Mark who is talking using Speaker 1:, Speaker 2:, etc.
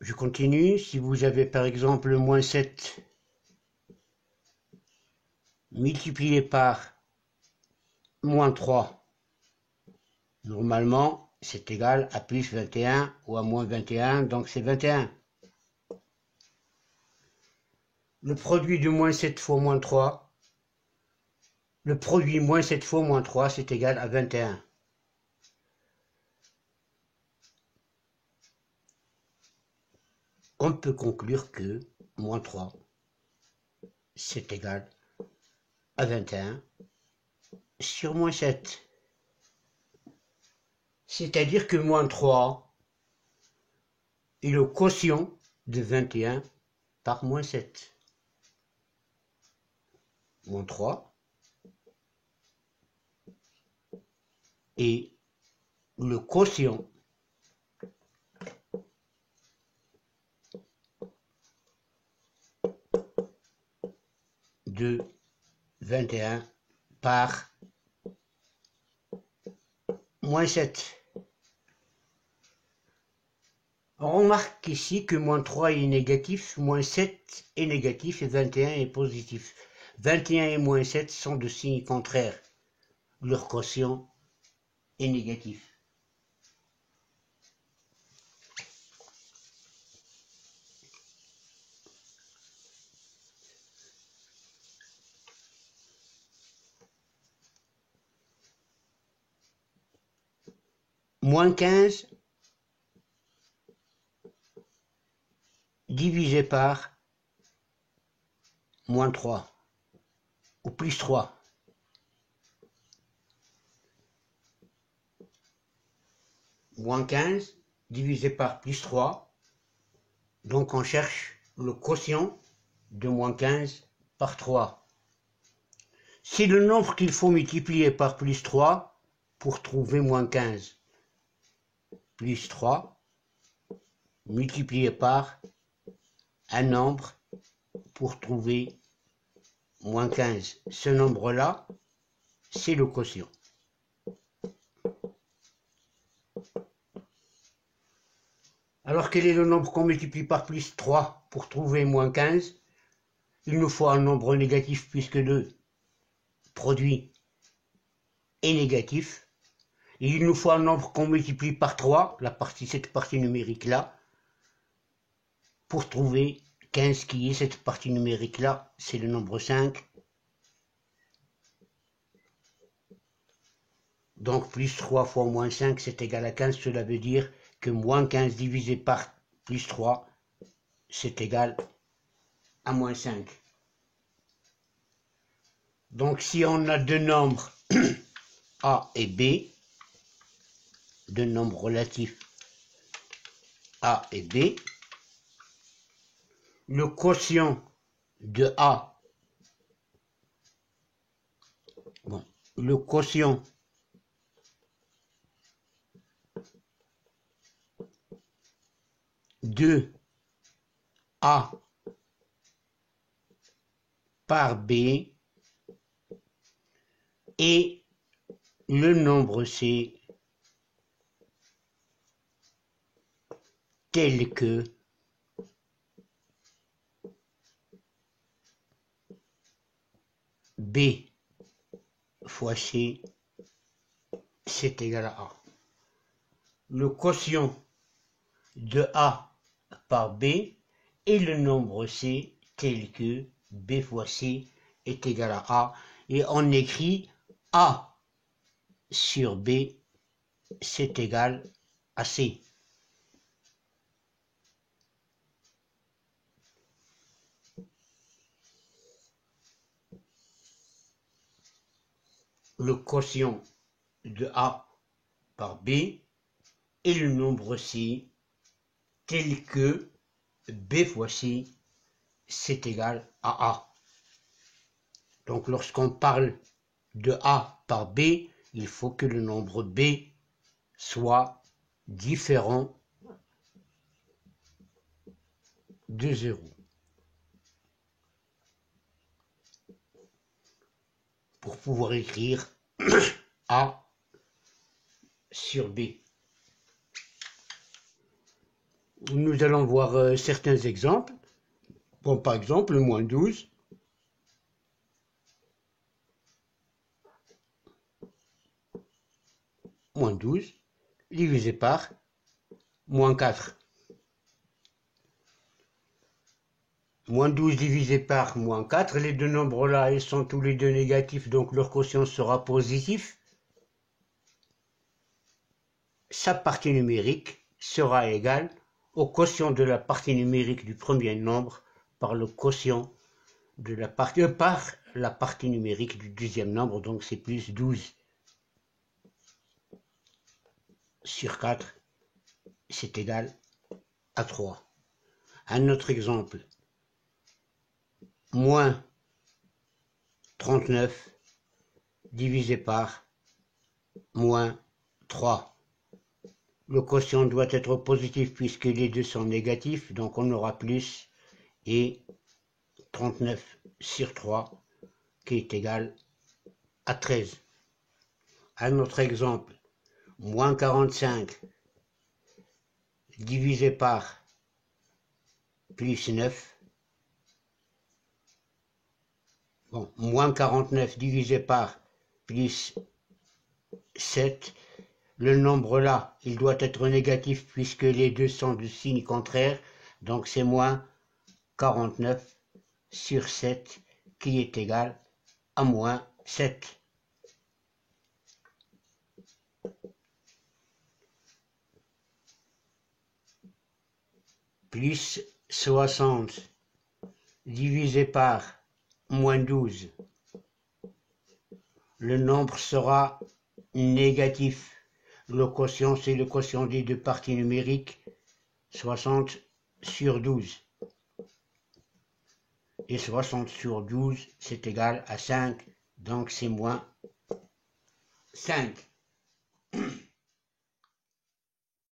Speaker 1: je continue. Si vous avez par exemple le moins 7 multiplié par moins 3, normalement, c'est égal à plus 21 ou à moins 21, donc c'est 21. Le produit de moins 7 fois moins 3, le produit moins 7 fois moins 3, c'est égal à 21. On peut conclure que moins 3, c'est égal à 21 sur moins 7. C'est-à-dire que moins 3 est le quotient de 21 par moins 7. Moins 3 est le quotient de 21 par moins 7. On remarque ici que moins 3 est négatif, moins 7 est négatif et 21 est positif. 21 et moins 7 sont de signes contraires. Leur quotient est négatif. Moins 15 divisé par moins 3 ou plus 3. Moins 15 divisé par plus 3. Donc on cherche le quotient de moins 15 par 3. C'est le nombre qu'il faut multiplier par plus 3 pour trouver moins 15. Plus 3 multiplié par un nombre pour trouver moins 15. Ce nombre-là, c'est le quotient. Alors quel est le nombre qu'on multiplie par plus 3 pour trouver moins 15? Il nous faut un nombre négatif puisque le produit est négatif. Et il nous faut un nombre qu'on multiplie par 3, cette partie numérique-là, pour trouver 15 qui est cette partie numérique-là, c'est le nombre 5. Donc plus 3 fois moins 5, c'est égal à 15. Cela veut dire que moins 15 divisé par plus 3, c'est égal à moins 5. Donc si on a deux nombres A et B, deux nombres relatifs A et B, le quotient de A, le quotient de A par B et le nombre C tel que B fois C, c'est égal à A. Le quotient de A par B et le nombre C tel que B fois C est égal à A. Et on écrit A sur B, c'est égal à C. Le quotient de A par B et le nombre C tel que B fois C, c'est égal à A. Donc lorsqu'on parle de A par B, il faut que le nombre B soit différent de 0. Pour pouvoir écrire A sur B. nous allons voir certains exemples. Bon, par exemple, moins 12. Moins 12 divisé par moins 4. Moins 12 divisé par moins 4, les deux nombres là, ils sont tous les deux négatifs, donc leur quotient sera positif. Sa partie numérique sera égale au quotient de la partie numérique du premier nombre par le quotient de la partie numérique du deuxième nombre, donc c'est plus 12 sur 4, c'est égal à 3. Un autre exemple, moins 39 divisé par moins 3. Le quotient doit être positif puisque les deux sont négatifs, donc on aura plus et 39 sur 3 qui est égal à 13. Un autre exemple, moins 45 divisé par plus 9. Bon, moins 49 divisé par plus 7. Le nombre là, il doit être négatif puisque les deux sont de signe contraire. Donc c'est moins 49 sur 7 qui est égal à moins 7. Plus 60 divisé par moins 12. Le nombre sera négatif. Le quotient, c'est le quotient des deux parties numériques, 60 sur 12. Et 60 sur 12, c'est égal à 5, donc c'est moins 5.